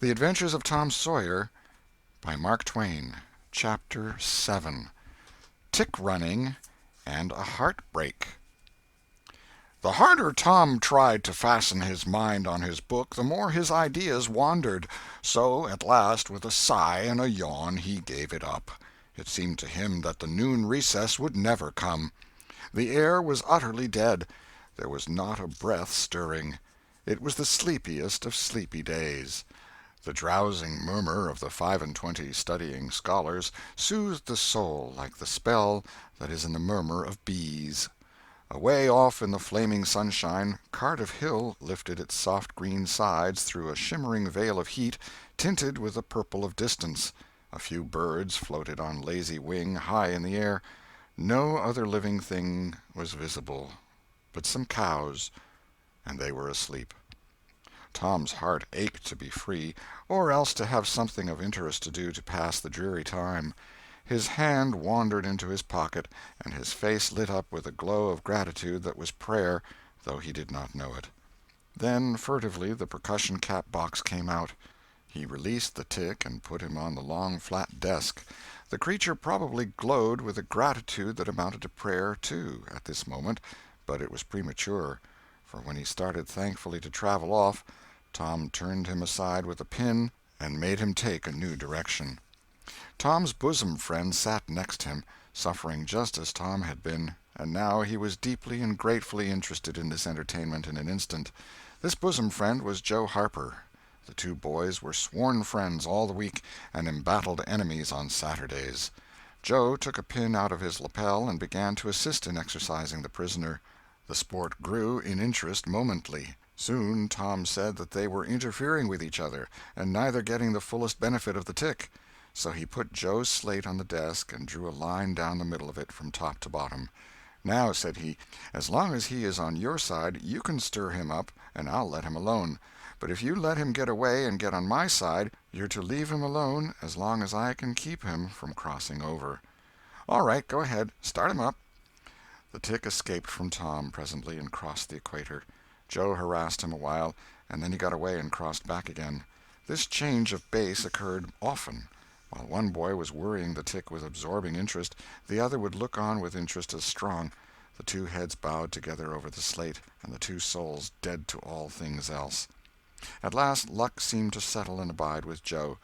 The Adventures of Tom Sawyer by Mark Twain. Chapter 7. Tick-running and a Heartbreak. The harder Tom tried to fasten his mind on his book, the more his ideas wandered. So, at last, with a sigh and a yawn, he gave it up. It seemed to him that the noon recess would never come. The air was utterly dead. There was not a breath stirring. It was the sleepiest of sleepy days. The drowsing murmur of the 25 studying scholars soothed the soul like the spell that is in the murmur of bees. Away off in the flaming sunshine, Cardiff Hill lifted its soft green sides through a shimmering veil of heat, tinted with the purple of distance. A few birds floated on lazy wing high in the air. No other living thing was visible but some cows, and they were asleep. Tom's heart ached to be free, or else to have something of interest to do to pass the dreary time. His hand wandered into his pocket, and his face lit up with a glow of gratitude that was prayer, though he did not know it. Then, furtively, the percussion cap box came out. He released the tick and put him on the long flat desk. The creature probably glowed with a gratitude that amounted to prayer, too, at this moment, but it was premature, for when he started thankfully to travel off, Tom turned him aside with a pin and made him take a new direction. Tom's bosom friend sat next him, suffering just as Tom had been, and now he was deeply and gratefully interested in this entertainment in an instant. This bosom friend was Joe Harper. The two boys were sworn friends all the week, and embattled enemies on Saturdays. Joe took a pin out of his lapel and began to assist in exercising the prisoner. The sport grew in interest momently. Soon Tom said that they were interfering with each other, and neither getting the fullest benefit of the tick. So he put Joe's slate on the desk and drew a line down the middle of it from top to bottom. "Now," said he, "as long as he is on your side, you can stir him up, and I'll let him alone. But if you let him get away and get on my side, you're to leave him alone as long as I can keep him from crossing over." "All right, go ahead. Start him up." The tick escaped from Tom presently and crossed the equator. Joe harassed him a while, and then he got away and crossed back again. This change of base occurred often. While one boy was worrying the tick with absorbing interest, the other would look on with interest as strong. The two heads bowed together over the slate, and the two souls dead to all things else. At last luck seemed to settle and abide with Joe.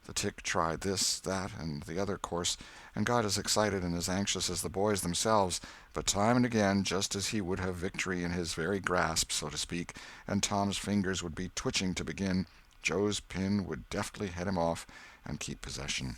The tick tried this, that, and the other course, and got as excited and as anxious as the boys themselves, but time and again, just as he would have victory in his very grasp, so to speak, and Tom's fingers would be twitching to begin, Joe's pin would deftly head him off and keep possession.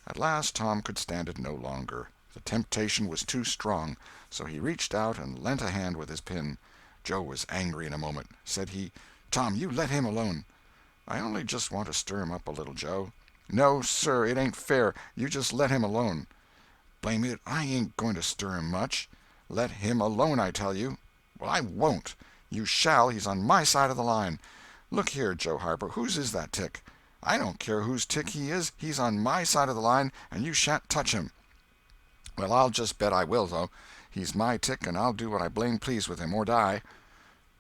At last Tom could stand it no longer. The temptation was too strong, so he reached out and lent a hand with his pin. Joe was angry in a moment. Said he, "Tom, you let him alone." "I only just want to stir him up a little, Joe." "No, sir, it ain't fair. You just let him alone." "Blame it, I ain't going to stir him much." "Let him alone, I tell you." "Well, I won't." "You shall. He's on my side of the line." "Look here, Joe Harper, whose is that tick?" "I don't care whose tick he is. He's on my side of the line, and you shan't touch him." "Well, I'll just bet I will, though. He's my tick, and I'll do what I blame please with him, or die."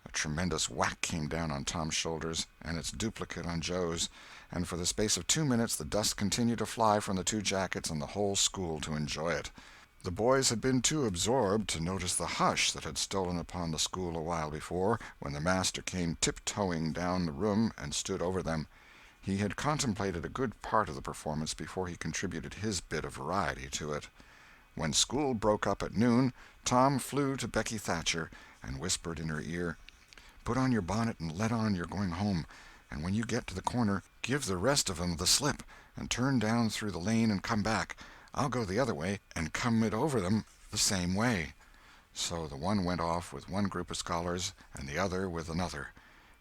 A tremendous whack came down on Tom's shoulders, and its duplicate on Joe's, and for the space of 2 minutes the dust continued to fly from the two jackets and the whole school to enjoy it. The boys had been too absorbed to notice the hush that had stolen upon the school a while before, when the master came tiptoeing down the room and stood over them. He had contemplated a good part of the performance before he contributed his bit of variety to it. When school broke up at noon, Tom flew to Becky Thatcher and whispered in her ear, "Put on your bonnet and let on you're going home, and when you get to the corner, give the rest of 'em the slip, and turn down through the lane and come back. I'll go the other way, and come it over them the same way." So the one went off with one group of scholars, and the other with another.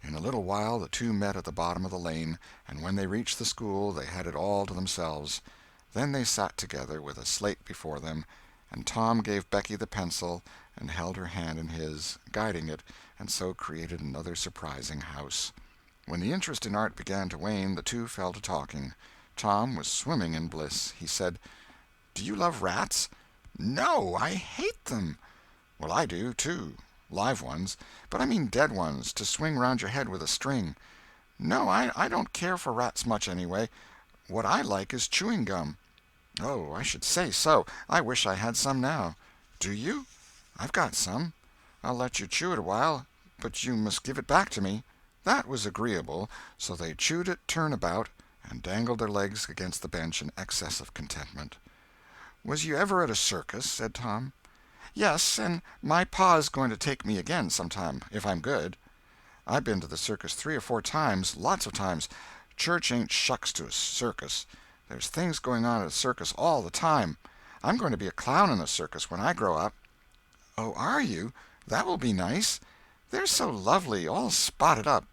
In a little while the two met at the bottom of the lane, and when they reached the school they had it all to themselves. Then they sat together with a slate before them, and Tom gave Becky the pencil and held her hand in his, guiding it, and so created another surprising house. When the interest in art began to wane, the two fell to talking. Tom was swimming in bliss. He said, "Do you love rats?" "No, I hate them." "Well, I do, too. Live ones. But I mean dead ones, to swing round your head with a string." No, I don't care for rats much anyway. What I like is chewing gum." "Oh, I should say so. I wish I had some now." "Do you? I've got some. I'll let you chew it a while, but you must give it back to me." That was agreeable, so they chewed it turn about, and dangled their legs against the bench in excess of contentment. "Was you ever at a circus?" said Tom. "Yes, and my pa's going to take me again sometime, if I'm good. I've been to the circus 3 or 4 times, lots of times. Church ain't shucks to a circus. There's things going on at a circus all the time. I'm going to be a clown in a circus when I grow up." "Oh, are you? That will be nice. They're so lovely, all spotted up."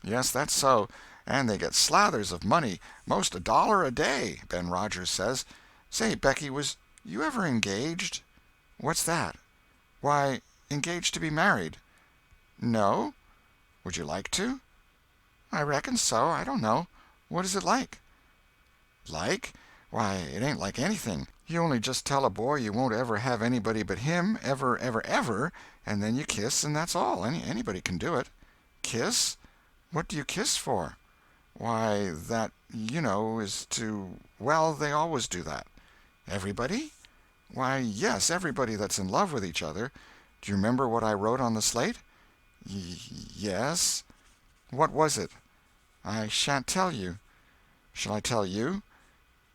"Yes, that's so. And they get slathers of money, most $1 a day, Ben Rogers says. Say, Becky, was you ever engaged?" "What's that?" "Why, engaged to be married." "No? Would you like to?" "I reckon so. I don't know. What is it like?" "Like? Why, it ain't like anything. You only just tell a boy you won't ever have anybody but him, ever, ever, ever, and then you kiss, and that's all. Anybody can do it." "Kiss? What do you kiss for?" "Why, that, you know, is to— well, they always do that." "Everybody?" "Why, yes, everybody that's in love with each other. Do you remember what I wrote on the slate?" Yes." "What was it?" "I shan't tell you." "Shall I tell you?"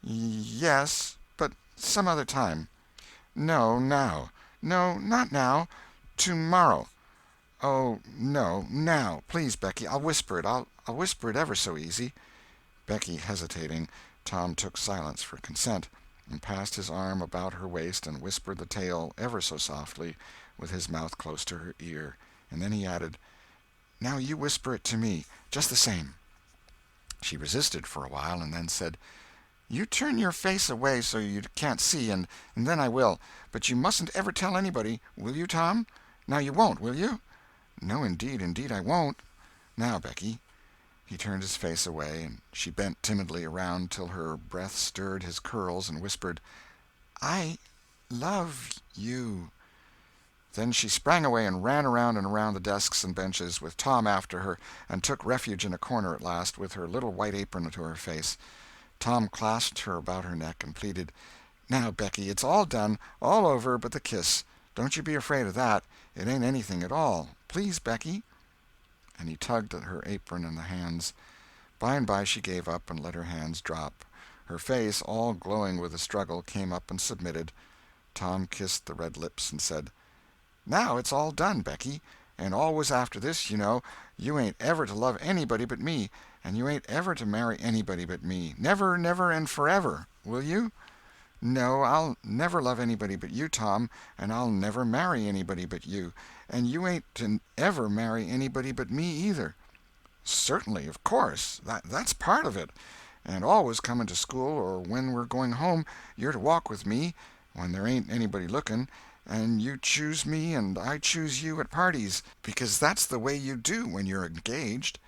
"Yes, but some other time." "No, now." "No, not now. Tomorrow." "Oh, no, now. Please, Becky, I'll whisper it. I'll whisper it ever so easy." Becky hesitating, Tom took silence for consent, and passed his arm about her waist and whispered the tale ever so softly, with his mouth close to her ear, and then he added, "Now you whisper it to me, just the same." She resisted for a while, and then said, "You turn your face away so you can't see, and then I will. But you mustn't ever tell anybody. Will you, Tom? Now you won't, will you?" "No, indeed I won't. Now, Becky." He turned his face away, and she bent timidly around till her breath stirred his curls, and whispered, "I love you." Then she sprang away and ran around and around the desks and benches, with Tom after her, and took refuge in a corner at last, with her little white apron to her face. Tom clasped her about her neck and pleaded, "Now, Becky, it's all done, all over but the kiss. Don't you be afraid of that. It ain't anything at all. Please, Becky." And he tugged at her apron and the hands. By and by she gave up and let her hands drop. Her face, all glowing with the struggle, came up and submitted. Tom kissed the red lips and said, "Now it's all done, Becky, and always after this, you know, you ain't ever to love anybody but me, and you ain't ever to marry anybody but me, never, never, and forever. Will you?" "No, I'll never love anybody but you, Tom, and I'll never marry anybody but you, and you ain't to ever marry anybody but me either." "Certainly, of course. That's part of it. And always coming to school, or when we're going home, you're to walk with me, when there ain't anybody looking, and you choose me and I choose you at parties, because that's the way you do when you're engaged."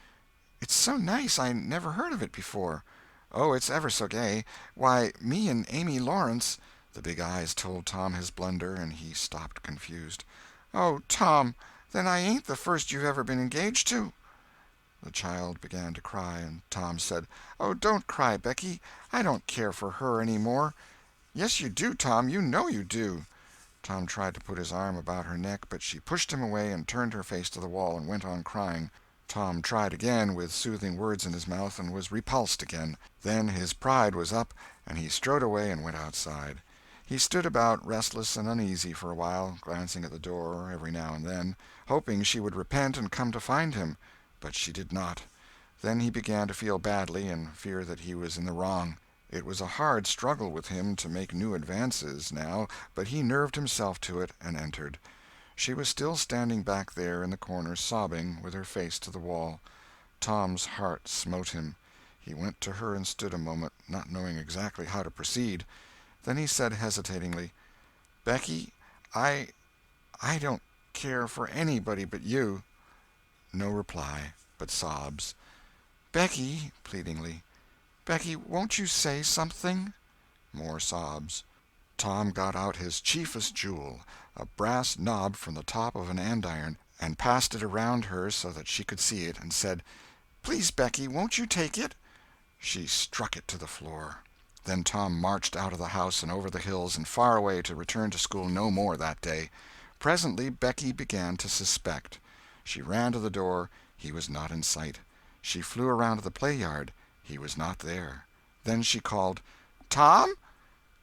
"It's so nice. I never heard of it before." "Oh, it's ever so gay. Why, me and Amy Lawrence—" The big eyes told Tom his blunder, and he stopped confused. "Oh, Tom, then I ain't the first you've ever been engaged to?" The child began to cry, and Tom said, "Oh, don't cry, Becky. I don't care for her any more." "Yes, you do, Tom. You know you do." Tom tried to put his arm about her neck, but she pushed him away and turned her face to the wall and went on crying. Tom tried again, with soothing words in his mouth, and was repulsed again. Then his pride was up, and he strode away and went outside. He stood about, restless and uneasy, for a while, glancing at the door every now and then, hoping she would repent and come to find him. But she did not. Then he began to feel badly, and fear that he was in the wrong. It was a hard struggle with him to make new advances, now, but he nerved himself to it, and entered. She was still standing back there in the corner, sobbing, with her face to the wall. Tom's heart smote him. He went to her and stood a moment, not knowing exactly how to proceed. Then he said hesitatingly, "Becky, I don't care for anybody but you." No reply, but sobs. "Becky," pleadingly, "Becky, won't you say something?" More sobs. Tom got out his chiefest jewel, a brass knob from the top of an andiron, and passed it around her so that she could see it, and said, Please, Becky, won't you take it?" She struck it to the floor. Then Tom marched out of the house and over the hills and far away to return to school no more that day. Presently Becky began to suspect. She ran to the door. He was not in sight. She flew around to the play-yard. He was not there. Then she called, "Tom?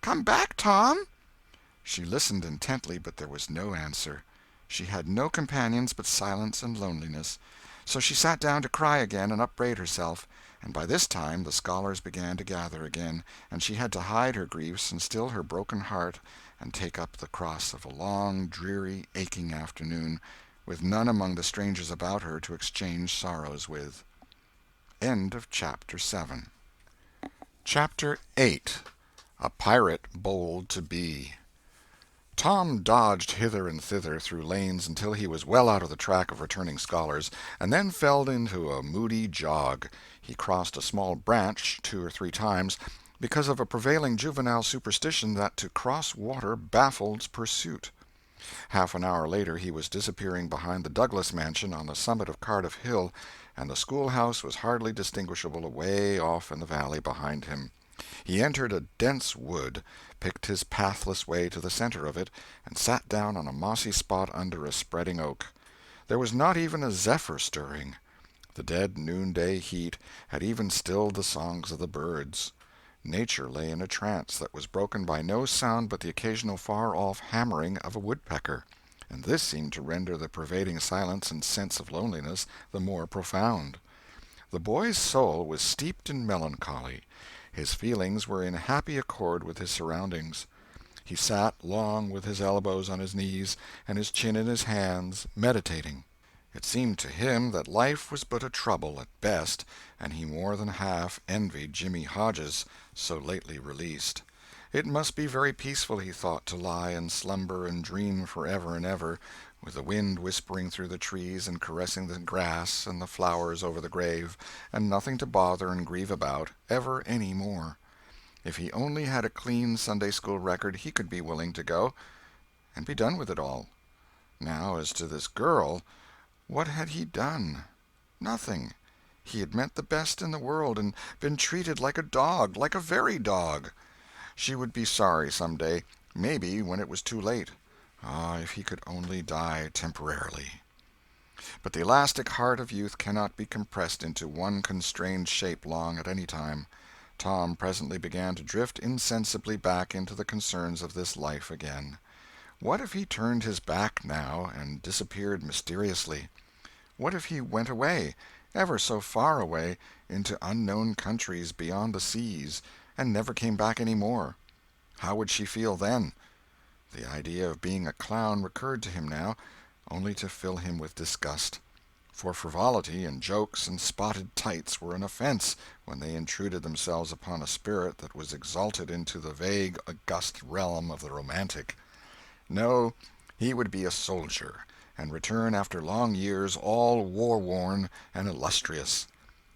Come back, Tom!" She listened intently, but there was no answer. She had no companions but silence and loneliness. So she sat down to cry again and upbraid herself. And by this time the scholars began to gather again, and she had to hide her griefs and still her broken heart and take up the cross of a long, dreary, aching afternoon, with none among the strangers about her to exchange sorrows with. End of Chapter 7. Chapter 8. A Pirate Bold to Be. Tom dodged hither and thither through lanes until he was well out of the track of returning scholars, and then fell into a moody jog. He crossed a small branch 2 or 3 times, because of a prevailing juvenile superstition that to cross water baffles pursuit. Half an hour later he was disappearing behind the Douglas mansion on the summit of Cardiff Hill, and the schoolhouse was hardly distinguishable away off in the valley behind him. He entered a dense wood, picked his pathless way to the center of it, and sat down on a mossy spot under a spreading oak. There was not even a zephyr stirring. The dead noonday heat had even stilled the songs of the birds. Nature lay in a trance that was broken by no sound but the occasional far-off hammering of a woodpecker, and this seemed to render the pervading silence and sense of loneliness the more profound. The boy's soul was steeped in melancholy. His feelings were in happy accord with his surroundings. He sat long with his elbows on his knees and his chin in his hands, meditating. It seemed to him that life was but a trouble at best, and he more than half envied Jimmy Hodges, so lately released. It must be very peaceful, he thought, to lie and slumber and dream forever and ever, with the wind whispering through the trees and caressing the grass and the flowers over the grave, and nothing to bother and grieve about, ever any more. If he only had a clean Sunday-school record, he could be willing to go, and be done with it all. Now, as to this girl, what had he done? Nothing. He had meant the best in the world, and been treated like a dog, like a very dog. She would be sorry some day, maybe when it was too late. Ah, if he could only die temporarily. But the elastic heart of youth cannot be compressed into one constrained shape long at any time. Tom presently began to drift insensibly back into the concerns of this life again. What if he turned his back now and disappeared mysteriously? What if he went away, ever so far away, into unknown countries beyond the seas, and never came back any more? How would she feel then? The idea of being a clown recurred to him now, only to fill him with disgust. For frivolity and jokes and spotted tights were an offense when they intruded themselves upon a spirit that was exalted into the vague, august realm of the romantic. No, he would be a soldier, and return after long years all war-worn and illustrious.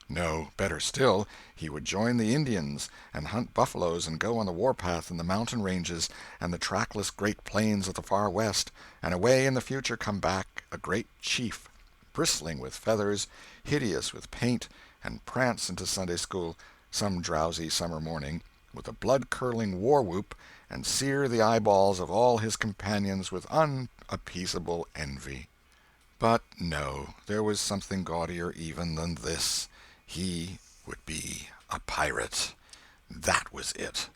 No, better still, he would join the Indians, and hunt buffaloes and go on the warpath in the mountain ranges and the trackless great plains of the far west, and away in the future come back a great chief, bristling with feathers, hideous with paint, and prance into Sunday school some drowsy summer morning, with a blood-curdling war-whoop, and sear the eyeballs of all his companions with unappeasable envy. But no, there was something gaudier even than this. He would be a pirate. That was it.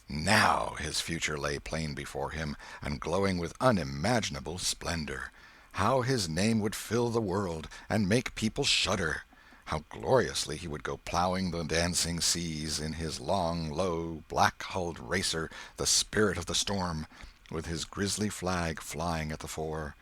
Now his future lay plain before him, and glowing with unimaginable splendor. How his name would fill the world, and make people shudder. How gloriously he would go plowing the dancing seas in his long, low, black-hulled racer, the Spirit of the Storm, with his grisly flag flying at the fore.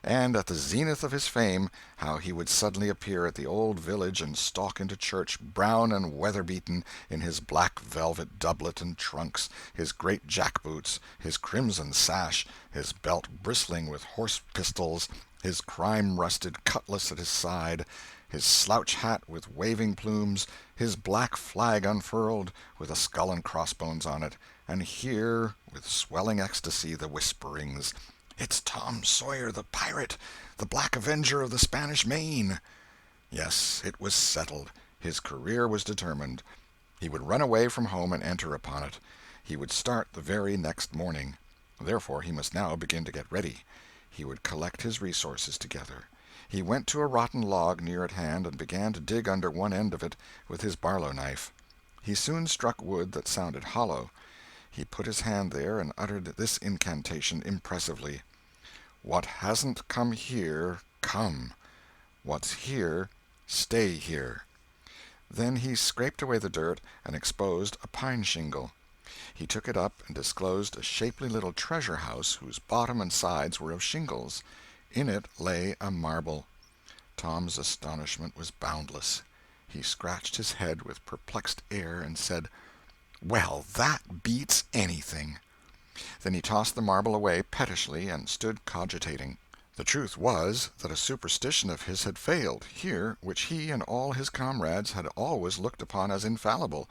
And at the zenith of his fame, how he would suddenly appear at the old village and stalk into church, brown and weather-beaten, in his black velvet doublet and trunks, his great jack-boots, his crimson sash, his belt bristling with horse-pistols, his crime-rusted cutlass at his side, his slouch hat with waving plumes, his black flag unfurled, with a skull and crossbones on it, and hear, with swelling ecstasy, the whisperings, "It's Tom Sawyer the pirate, the Black Avenger of the Spanish Main." Yes, it was settled. His career was determined. He would run away from home and enter upon it. He would start the very next morning. Therefore he must now begin to get ready. He would collect his resources together. He went to a rotten log near at hand and began to dig under one end of it with his Barlow knife. He soon struck wood that sounded hollow. He put his hand there and uttered this incantation impressively: "What hasn't come here, come. What's here, stay here." Then he scraped away the dirt and exposed a pine shingle. He took it up and disclosed a shapely little treasure house whose bottom and sides were of shingles. In it lay a marble. Tom's astonishment was boundless. He scratched his head with perplexed air and said, "Well, that beats anything." Then he tossed the marble away pettishly and stood cogitating. The truth was that a superstition of his had failed, here, which he and all his comrades had always looked upon as infallible.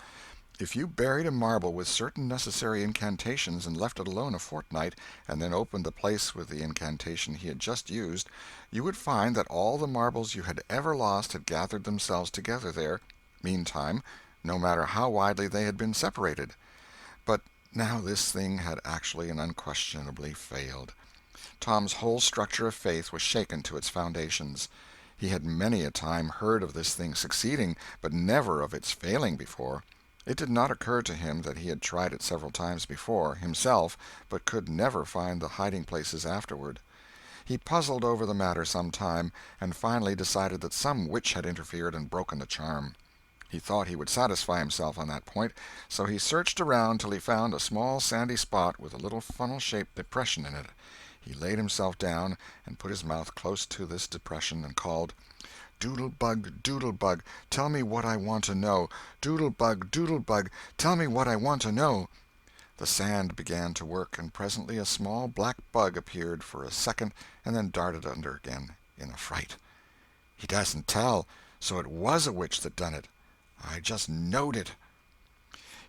If you buried a marble with certain necessary incantations and left it alone a fortnight, and then opened the place with the incantation he had just used, you would find that all the marbles you had ever lost had gathered themselves together there, meantime, no matter how widely they had been separated. But now this thing had actually and unquestionably failed. Tom's whole structure of faith was shaken to its foundations. He had many a time heard of this thing succeeding, but never of its failing before. It did not occur to him that he had tried it several times before, himself, but could never find the hiding-places afterward. He puzzled over the matter some time, and finally decided that some witch had interfered and broken the charm. He thought he would satisfy himself on that point, so he searched around till he found a small sandy spot with a little funnel-shaped depression in it. He laid himself down and put his mouth close to this depression and called, "Doodle-bug, doodle-bug, tell me what I want to know. Doodle-bug, doodle-bug, tell me what I want to know." The sand began to work, and presently a small black bug appeared for a second and then darted under again in a fright. "He doesn't tell, so it was a witch that done it. I just knowed it."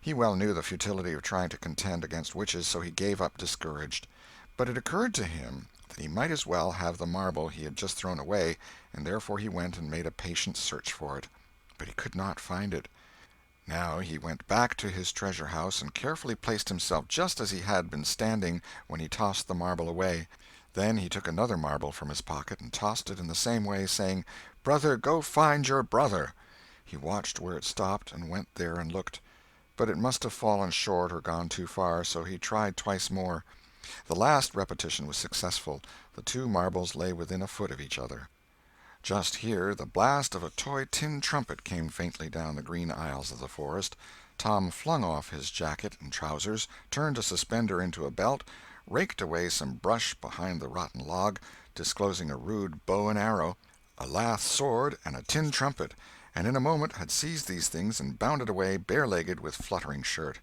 He well knew the futility of trying to contend against witches, so he gave up discouraged. But it occurred to him that he might as well have the marble he had just thrown away, and therefore he went and made a patient search for it. But he could not find it. Now he went back to his treasure house and carefully placed himself just as he had been standing when he tossed the marble away. Then he took another marble from his pocket and tossed it in the same way, saying, "Brother, go find your brother." He watched where it stopped and went there and looked. But it must have fallen short or gone too far, so he tried twice more. The last repetition was successful. The two marbles lay within a foot of each other. Just here the blast of a toy tin trumpet came faintly down the green aisles of the forest. Tom flung off his jacket and trousers, turned a suspender into a belt, raked away some brush behind the rotten log, disclosing a rude bow and arrow, a lath sword, and a tin trumpet, and in a moment had seized these things and bounded away bare-legged with fluttering shirt.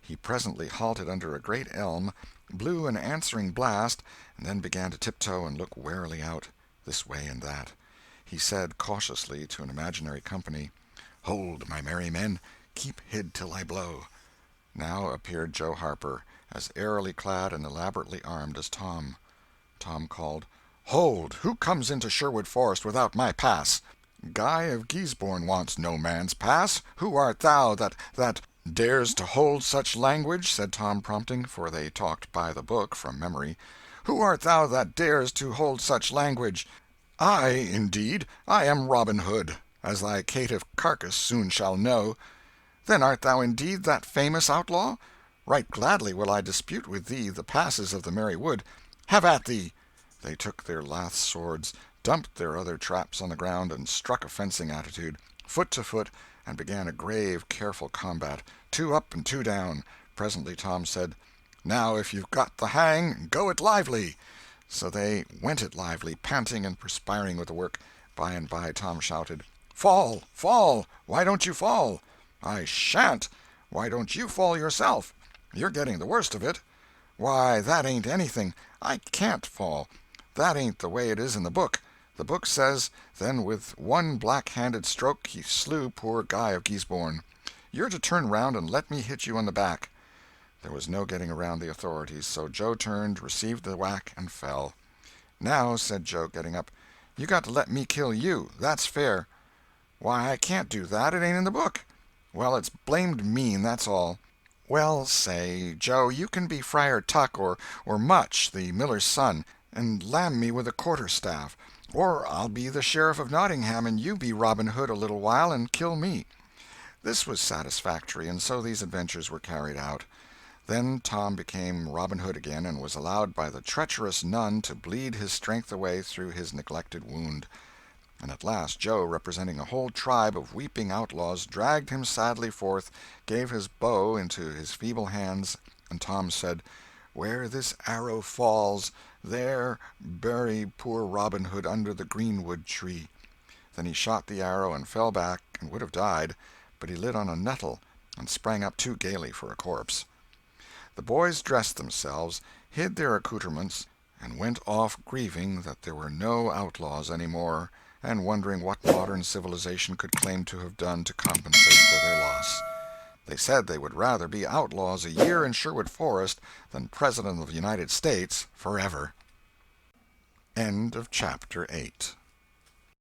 He presently halted under a great elm, blew an answering blast, and then began to tiptoe and look warily out, this way and that. He said cautiously to an imaginary company, "Hold, my merry men, keep hid till I blow." Now appeared Joe Harper, as airily clad and elaborately armed as Tom. Tom called, "Hold! Who comes into Sherwood Forest without my pass?" "Guy of Guisborne wants no man's pass. Who art thou that dares to hold such language?" said Tom, prompting, for they talked by the book from memory. "Who art thou that dares to hold such language?" "I, indeed. I am Robin Hood, as thy caitiff carcass soon shall know." "Then art thou indeed that famous outlaw? Right gladly will I dispute with thee the passes of the merry wood. Have at thee!" They took their lath swords, dumped their other traps on the ground, and struck a fencing attitude, foot to foot, and began a grave, careful combat, two up and two down. Presently Tom said, "Now if you've got the hang, go it lively." So they went it lively, panting and perspiring with the work. By and by Tom shouted, "Fall! Fall! Why don't you fall?" "I shan't." "Why don't you fall yourself? You're getting the worst of it." "Why, that ain't anything. I can't fall. That ain't the way it is in the book. The book says, then with one black-handed stroke he slew poor Guy of Guisborne. You're to turn round and let me hit you on the back." There was no getting around the authorities, so Joe turned, received the whack, and fell. "Now," said Joe, getting up, "you got to let me kill you. That's fair." "Why, I can't do that. It ain't in the book." "Well, it's blamed mean, that's all." "Well, say, Joe, you can be Friar Tuck or Much, the miller's son, and lam me with a quarter-staff. Or I'll be the Sheriff of Nottingham, and you be Robin Hood a little while and kill me." This was satisfactory, and so these adventures were carried out. Then Tom became Robin Hood again, and was allowed by the treacherous nun to bleed his strength away through his neglected wound. And at last Joe, representing a whole tribe of weeping outlaws, dragged him sadly forth, gave his bow into his feeble hands, and Tom said, "Where this arrow falls, there bury poor Robin Hood under the greenwood tree." Then he shot the arrow and fell back and would have died, but he lit on a nettle and sprang up too gaily for a corpse. The boys dressed themselves, hid their accoutrements, and went off grieving that there were no outlaws any more, and wondering what modern civilization could claim to have done to compensate for their loss. They said they would rather be outlaws a year in Sherwood Forest than President of the United States forever. End of chapter 8.